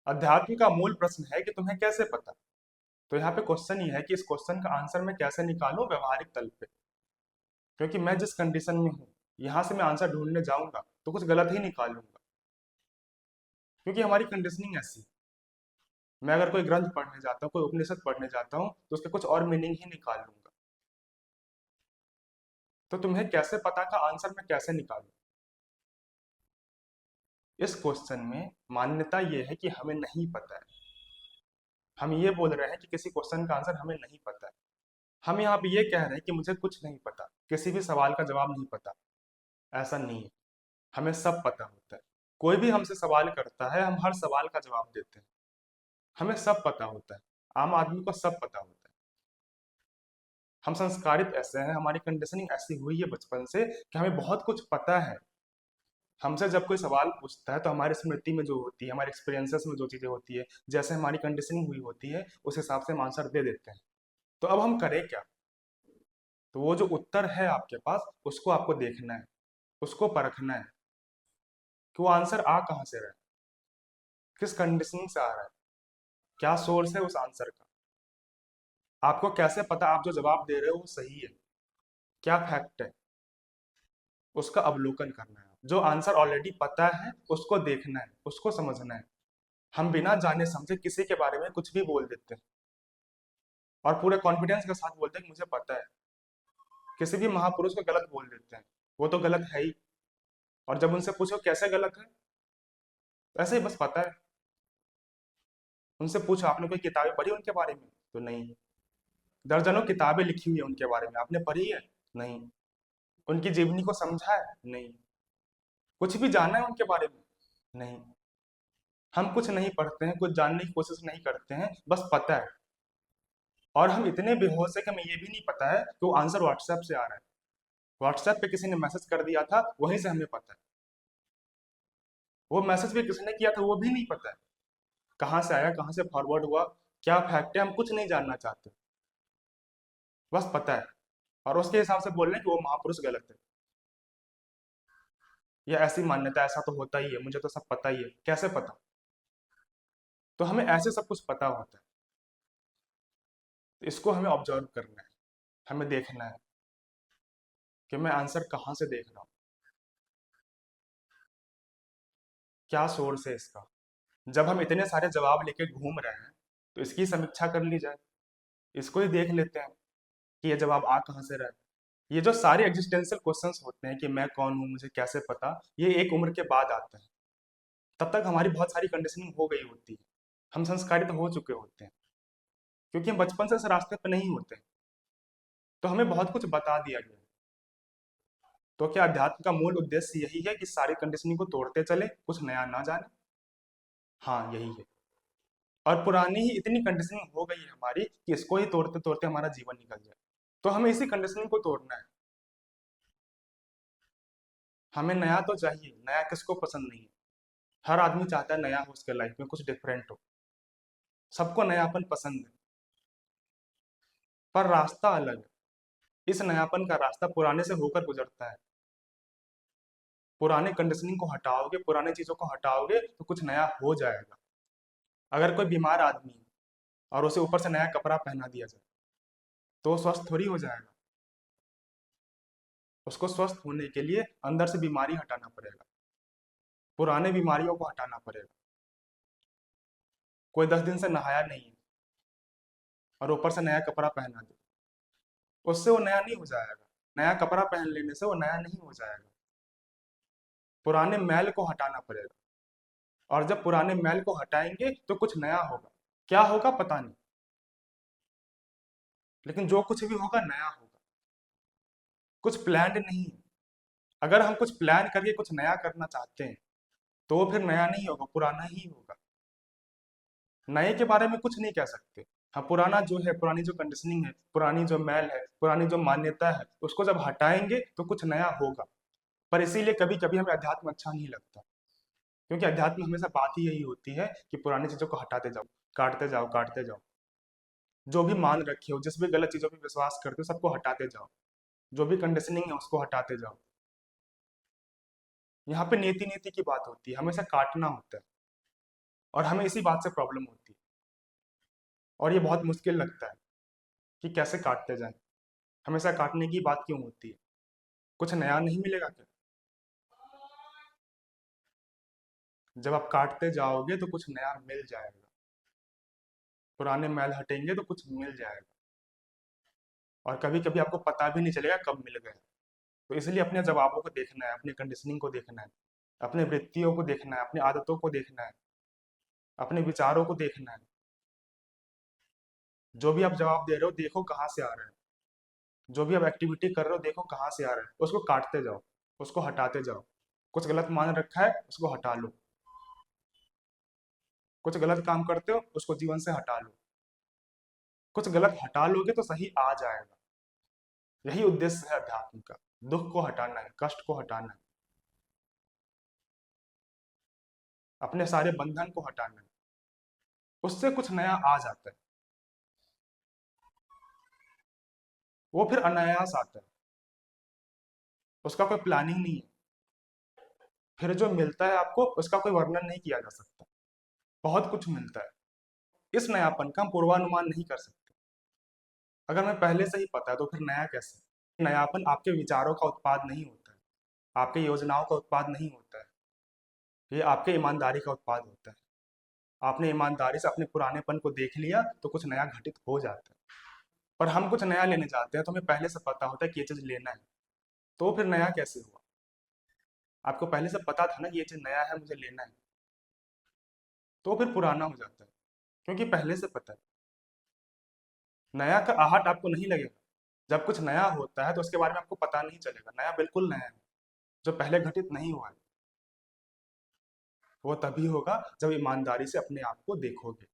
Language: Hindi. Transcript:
अध्यात्म का मूल प्रश्न है कि तुम्हें कैसे पता। तो यहाँ पे क्वेश्चन ये है कि इस क्वेश्चन का आंसर मैं कैसे निकालूं व्यवहारिक तल पे। क्योंकि मैं जिस कंडीशन में हूँ, यहाँ से मैं आंसर ढूंढने जाऊंगा तो कुछ गलत ही निकालूंगा। क्योंकि हमारी कंडीशनिंग ऐसी है। मैं अगर कोई ग्रंथ पढ़ने जाता हूँ, कोई उपनिषद पढ़ने जाता हूँ, तो उसके कुछ और मीनिंग ही निकाल लूंगा। तो तुम्हें कैसे पता का आंसर मैं कैसे निकालूं। इस क्वेश्चन में मान्यता ये है कि हमें नहीं पता है। हम ये बोल रहे हैं कि किसी क्वेश्चन का आंसर हमें नहीं पता है। हम यहाँ पे ये कह रहे हैं कि मुझे कुछ नहीं पता, किसी भी सवाल का जवाब नहीं पता। ऐसा नहीं है। हमें सब पता होता है। कोई भी हमसे सवाल करता है, हम हर सवाल का जवाब देते हैं। हमें सब पता होता है। आम आदमी को सब पता होता है। हम संस्कारित ऐसे हैं, हमारी कंडीशनिंग ऐसी हुई है बचपन से कि हमें बहुत कुछ पता है। हमसे जब कोई सवाल पूछता है तो हमारी स्मृति में जो होती है, हमारे एक्सपीरियंसेस में जो चीजें होती है, जैसे हमारी कंडीशनिंग हुई होती है, उस हिसाब से हम आंसर दे देते हैं। तो अब हम करें क्या। तो वो जो उत्तर है आपके पास, उसको आपको देखना है, उसको परखना है कि वो आंसर आ कहाँ से रहा है, किस कंडीशनिंग से आ रहा है, क्या सोर्स है उस आंसर का। आपको कैसे पता आप जो जवाब दे रहे हो वो सही है, क्या फैक्ट है, उसका अवलोकन करना है। जो आंसर ऑलरेडी पता है उसको देखना है, उसको समझना है। हम बिना जाने समझे किसी के बारे में कुछ भी बोल देते हैं और पूरे कॉन्फिडेंस के साथ बोलते हैं कि मुझे पता है। किसी भी महापुरुष को गलत बोल देते हैं, वो तो गलत है ही। और जब उनसे पूछो कैसे गलत है, तो ऐसे ही बस पता है। उनसे पूछो आपने कोई किताबें पढ़ी उनके बारे में, तो नहीं। दर्जनों किताबें लिखी हुई है उनके बारे में, आपने पढ़ी है? नहीं। उनकी जीवनी को समझा है? नहीं। कुछ भी जाना है उनके बारे में? नहीं। हम कुछ नहीं पढ़ते हैं, कुछ जानने की कोशिश नहीं करते हैं, बस पता है। और हम इतने बेहोश है कि हमें ये भी नहीं पता है कि वो आंसर व्हाट्सएप से आ रहा है। व्हाट्सएप पे किसी ने मैसेज कर दिया था, वहीं से हमें पता है। वो मैसेज भी किसने किया था वो भी नहीं पता है। कहाँ से आया, कहाँ से फॉरवर्ड हुआ, क्या फैक्ट है, हम कुछ नहीं जानना चाहते। बस पता है। और उसके हिसाब से बोल रहे हैं कि वो महापुरुष गलत है, या ऐसी मान्यता, ऐसा तो होता ही है, मुझे तो सब पता ही है। कैसे पता। तो हमें ऐसे सब कुछ पता होता है। तो इसको हमें ऑब्जर्व करना है, हमें देखना है कि मैं आंसर कहाँ से देख रहा हूँ, क्या सोर्स है इसका। जब हम इतने सारे जवाब लेके घूम रहे हैं, तो इसकी समीक्षा कर ली जाए। इसको ही देख लेते हैं कि ये जवाब आ कहाँ से रहा है। ये जो सारे एग्जिस्टेंशियल क्वेश्चंस होते हैं कि मैं कौन हूँ, मुझे कैसे पता, ये एक उम्र के बाद आते हैं। तब तक हमारी बहुत सारी कंडीशनिंग हो गई होती है, हम संस्कारित हो चुके होते हैं। क्योंकि हम बचपन से इस रास्ते पर नहीं होते हैं, तो हमें बहुत कुछ बता दिया गया है। तो क्या अध्यात्म का मूल उद्देश्य यही है कि सारी कंडीशनिंग को तोड़ते चले, कुछ नया ना जाने? हाँ, यही है। और पुरानी ही इतनी कंडीशनिंग हो गई है हमारी कि इसको ही तोड़ते तोड़ते हमारा जीवन निकल जाए। तो हमें इसी कंडीशनिंग को तोड़ना है। हमें नया तो चाहिए, नया किसको पसंद नहीं है। हर आदमी चाहता है नया हो, उसके लाइफ में कुछ डिफरेंट हो। सबको नयापन पसंद है। पर रास्ता अलग है। इस नयापन का रास्ता पुराने से होकर गुजरता है। पुराने कंडीशनिंग को हटाओगे, पुराने चीजों को हटाओगे तो कुछ नया हो जाएगा। अगर कोई बीमार आदमी है और उसे ऊपर से नया कपड़ा पहना दिया जाए, तो वो स्वस्थ थोड़ी हो जाएगा। उसको स्वस्थ होने के लिए अंदर से बीमारी हटाना पड़ेगा, पुराने बीमारियों को हटाना पड़ेगा। कोई 10 दिन से नहाया नहीं है और ऊपर से नया कपड़ा पहना दे, उससे वो नया नहीं हो जाएगा। नया कपड़ा पहन लेने से वो नया नहीं हो जाएगा। पुराने मैल को हटाना पड़ेगा। और जब पुराने मैल को हटाएंगे तो कुछ नया होगा। क्या होगा पता नहीं, लेकिन जो कुछ भी होगा नया होगा। कुछ प्लान नहीं है। अगर हम कुछ प्लान करके कुछ नया करना चाहते हैं, तो वो फिर नया नहीं होगा, पुराना ही होगा। नए के बारे में कुछ नहीं कह सकते। हाँ, पुराना जो है, पुरानी जो कंडीशनिंग है, पुरानी जो मैल है, पुरानी जो मान्यता है, उसको जब हटाएंगे तो कुछ नया होगा। पर इसीलिए कभी कभी हमें अध्यात्म अच्छा नहीं लगता। क्योंकि अध्यात्म हमेशा बात ही यही होती है कि पुरानी चीजों को हटाते जाओ, काटते जाओ, काटते जाओ। जो भी मान रखे हो, जिस भी गलत चीजों पर विश्वास करते हो, सबको हटाते जाओ। जो भी कंडीशनिंग है उसको हटाते जाओ। यहाँ पे नीति नीति की बात होती है, हमेशा काटना होता है। और हमें इसी बात से प्रॉब्लम होती है, और ये बहुत मुश्किल लगता है कि कैसे काटते जाएं। हमेशा काटने की बात क्यों होती है? कुछ नया नहीं मिलेगा क्या? जब आप काटते जाओगे तो कुछ नया मिल जाएगा, पुराने मैल हटेंगे तो कुछ मिल जाएगा, और कभी कभी आपको पता भी नहीं चलेगा कब मिल गया। तो इसलिए अपने जवाबों को देखना है, अपनी कंडीशनिंग को देखना है, अपने वृत्तियों को देखना है, अपनी आदतों को देखना है, अपने विचारों को देखना है। जो भी आप जवाब दे रहे हो देखो कहाँ से आ रहा है, जो भी आप एक्टिविटी कर रहे हो देखो कहाँ से आ रहा है, उसको काटते जाओ, उसको हटाते जाओ। कुछ गलत मान रखा है उसको हटा लो, कुछ गलत काम करते हो उसको जीवन से हटा लो। कुछ गलत हटा लोगे तो सही आ जाएगा। यही उद्देश्य है अध्यात्म का। दुख को हटाना है, कष्ट को हटाना है, अपने सारे बंधन को हटाना है, उससे कुछ नया आ जाता है। वो फिर अनायास आता है, उसका कोई प्लानिंग नहीं है। फिर जो मिलता है आपको उसका कोई वर्णन नहीं किया जा सकता। बहुत कुछ मिलता है। इस नयापन का हम पूर्वानुमान नहीं कर सकते। अगर हमें पहले से ही पता है तो फिर नया कैसे? नयापन आपके विचारों का उत्पाद नहीं होता है, आपके योजनाओं का उत्पाद नहीं होता है, ये आपके ईमानदारी का उत्पाद होता है। आपने ईमानदारी से अपने पुरानेपन को देख लिया तो कुछ नया घटित हो जाता है। पर हम कुछ नया लेने जाते हैं तो हमें पहले से पता होता है कि ये चीज़ लेना है, तो फिर नया कैसे हुआ? आपको पहले से पता था ना कि ये चीज़ नया है, मुझे लेना है, तो फिर पुराना हो जाता है, क्योंकि पहले से पता है। नया का आहट आपको नहीं लगेगा। जब कुछ नया होता है तो उसके बारे में आपको पता नहीं चलेगा, नया बिल्कुल नया है, जो पहले घटित नहीं हुआ है। वो तभी होगा जब ईमानदारी से अपने आप को देखोगे।